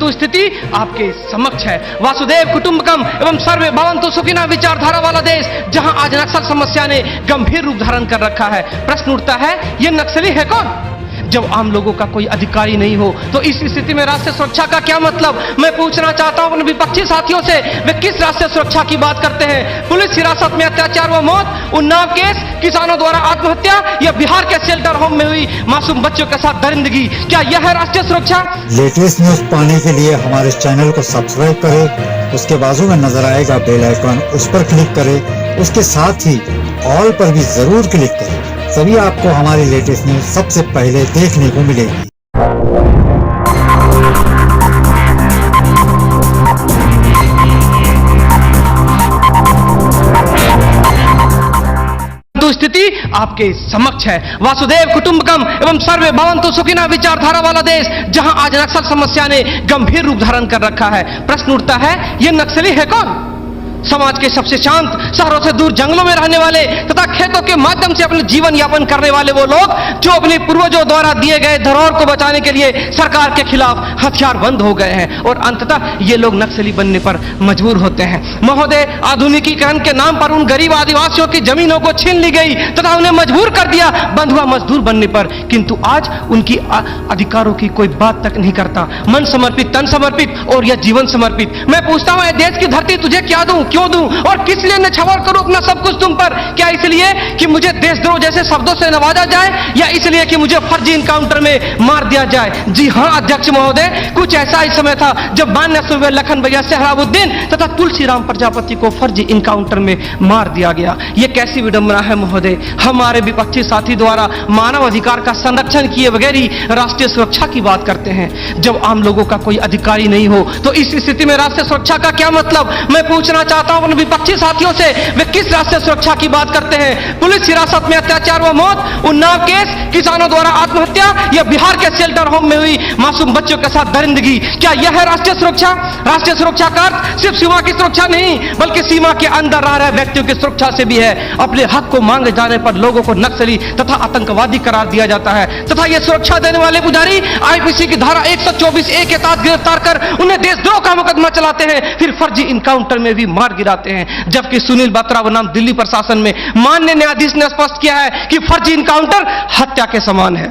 परंतु स्थिति आपके समक्ष है। वासुदेव कुटुंबकम एवं सर्वे भवन्तु सुखिनः विचारधारा वाला देश, जहां आज नक्सल समस्या ने गंभीर रूप धारण कर रखा है। प्रश्न उठता है, ये नक्सली है कौन? जब आम लोगों का कोई अधिकारी नहीं हो तो इस स्थिति में राष्ट्रीय सुरक्षा का क्या मतलब? मैं पूछना चाहता हूं अपने विपक्षी साथियों से, वे किस राष्ट्रीय सुरक्षा की बात करते हैं? पुलिस हिरासत में अत्याचार व मौत, उन्नाव केस, किसानों द्वारा आत्महत्या या बिहार के शेल्टर होम में हुई मासूम बच्चों के साथ दरिंदगी, क्या यह है राष्ट्रीय सुरक्षा? लेटेस्ट न्यूज पाने के लिए हमारे इस चैनल को सब्सक्राइब करें, उसके बाजू में नजर आएगा बेल आइकन, उस पर क्लिक करें, उसके साथ ही ऑल पर भी जरूर क्लिक करें, तभी आपको हमारी लेटेस्ट न्यूज सबसे पहले देखने को मिलेगी। स्थिति आपके समक्ष है। वासुदेव कुटुंबकम एवं सर्वे भवन्तु सुखिनः विचारधारा वाला देश, जहां आज नक्सल समस्या ने गंभीर रूप धारण कर रखा है। प्रश्न उठता है, ये नक्सली है कौन? समाज के सबसे शांत, शहरों से दूर जंगलों में रहने वाले तथा खेतों के माध्यम से अपने जीवन यापन करने वाले वो लोग जो अपने पूर्वजों द्वारा दिए गए धरोहर को बचाने के लिए सरकार के खिलाफ हथियारबंद हो गए हैं और अंततः ये लोग नक्सली बनने पर मजबूर होते हैं। महोदय, आधुनिकीकरण के नाम पर उन गरीब आदिवासियों की जमीनों को छीन ली गई तथा उन्हें मजबूर कर दिया बंधुआ मजदूर बनने पर, किंतु आज उनकी अधिकारों की कोई बात तक नहीं करता। मन समर्पित, तन समर्पित और यह जीवन समर्पित। मैं पूछता हूं, देश की धरती तुझे क्या दूं, क्यों दूं और किस लिए नछावर करूं अपना सब कुछ तुम पर? क्या इसलिए कि मुझे देशद्रोह जैसे शब्दों से नवाजा जाए या इसलिए कि मुझे फर्जी इनकाउंटर में मार दिया जाए? जी हां अध्यक्ष महोदय, कुछ ऐसा ही समय था जब मान्य सूबे लखन भैया सेहराबुद्दीन तथा तुलसीराम प्रजापति को फर्जी इनकाउंटर में मार दिया गया। यह कैसी विडंबना है महोदय, हमारे विपक्षी साथी द्वारा मानव अधिकार का संरक्षण किए बगैर ही राष्ट्रीय सुरक्षा की बात करते हैं। जब आम लोगों का कोई अधिकारी नहीं हो तो इस स्थिति में राष्ट्रीय सुरक्षा का क्या मतलब? मैं पूछना चाहता हूं अपने विपक्षी साथियों से, वे किस राष्ट्रीय सुरक्षा की बात करते हैं? पुलिस हिरासत में अत्याचार व मौत, उन्नाव केस, किसानों द्वारा आत्महत्या या बिहार के शेल्टर होम में हुई मासूम बच्चों के साथ दरिंदगी, क्या यह है राष्ट्रीय सुरक्षा? राष्ट्रीय सुरक्षा का अर्थ सिर्फ सीमा की सुरक्षा नहीं बल्कि सीमा के अंदर रह रहे व्यक्तियों की सुरक्षा से भी है। अपने हक को मांगे जाने पर लोगों को नक्सली तथा आतंकवादी करार दिया जाता है तथा यह सुरक्षा देने वाले पुजारी आईपीसी की धारा 124A के तहत गिरफ्तार कर उन्हें देशद्रोह का मुकदमा चलाते हैं, फिर फर्जी इनकाउंटर में भी मार गिराते हैं। जबकि सुनील बत्रा बनाम दिल्ली प्रशासन में माननीय न्यायाधीश ने स्पष्ट किया है कि फर्जी इनकाउंटर हत्या के समान है।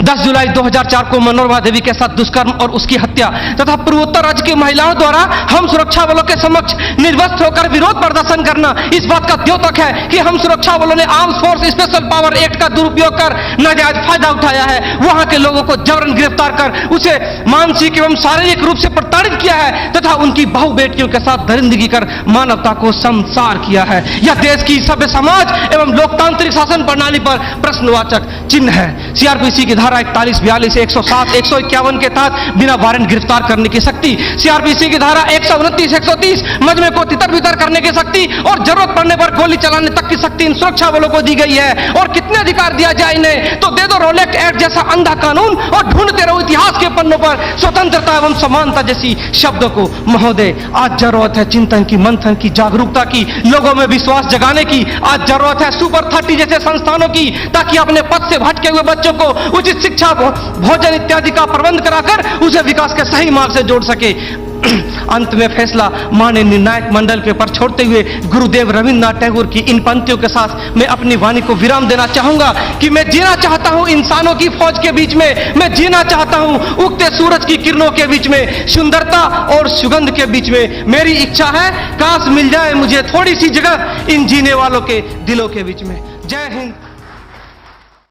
10 जुलाई 2004 को मनोरमा देवी के साथ दुष्कर्म और उसकी हत्या तथा पूर्वोत्तर राज्य की महिलाओं द्वारा हम सुरक्षा बलों के समक्ष निर्वस्त्र होकर विरोध प्रदर्शन करना इस बात का द्योतक है कि हम सुरक्षा बलों ने arms force special power act का दुरुपयोग कर नाजायज फायदा उठाया है। वहां के लोगों को जबरन गिरफ्तार कर उसे मानसिक एवं शारीरिक रूप से प्रताड़ित किया है तथा उनकी बहु बेटियों के साथ दरिंदगी कर मानवता को संसार किया है। यह देश की सभ्य समाज एवं लोकतांत्रिक शासन प्रणाली पर प्रश्नवाचक चिन्ह है। सीआरपीसी की धारा 41, 42, 107, 151 के तहत बिना वारंट गिरफ्तार करने की शक्ति, सीआरपीसी की धारा 129, 130 मजमे को तितर बितर करने की शक्ति और जरूरत पड़ने पर गोली चलाने तक की शक्ति इन सुरक्षा बलों को दी गई है। और कितने अधिकार दिया जाए इन्हें? तो दे दो रोलेक्ट एक्ट जैसा अंधा कानून और ढूंढते रहो इतिहास के पन्नों पर स्वतंत्रता एवं समानता जैसी शब्दों को। महोदय, आज जरूरत है चिंतन की, मंथन की, जागरूकता की, लोगों में विश्वास जगाने की। आज जरूरत है सुपर 30 जैसे संस्थानों की, ताकि अपने पद से भटके हुए बच्चों को उचित शिक्षा, भोजन इत्यादि का प्रबंध कराकर उसे विकास के सही मार्ग से जोड़ सके। अंत में फैसला माननीय निर्णायक मंडल के पर छोड़ते हुए गुरुदेव रविन्द्रनाथ टैगोर की इन पंक्तियों के साथ मैं अपनी वाणी को विराम देना चाहूंगा कि मैं जीना चाहता हूं इंसानों की फौज के बीच में, मैं जीना चाहता हूं उगते सूरज की किरणों के बीच में, सुंदरता और सुगंध के बीच में। मेरी इच्छा है काश मिल जाए मुझे थोड़ी सी जगह इन जीने वालों के दिलों के बीच में। जय हिंद।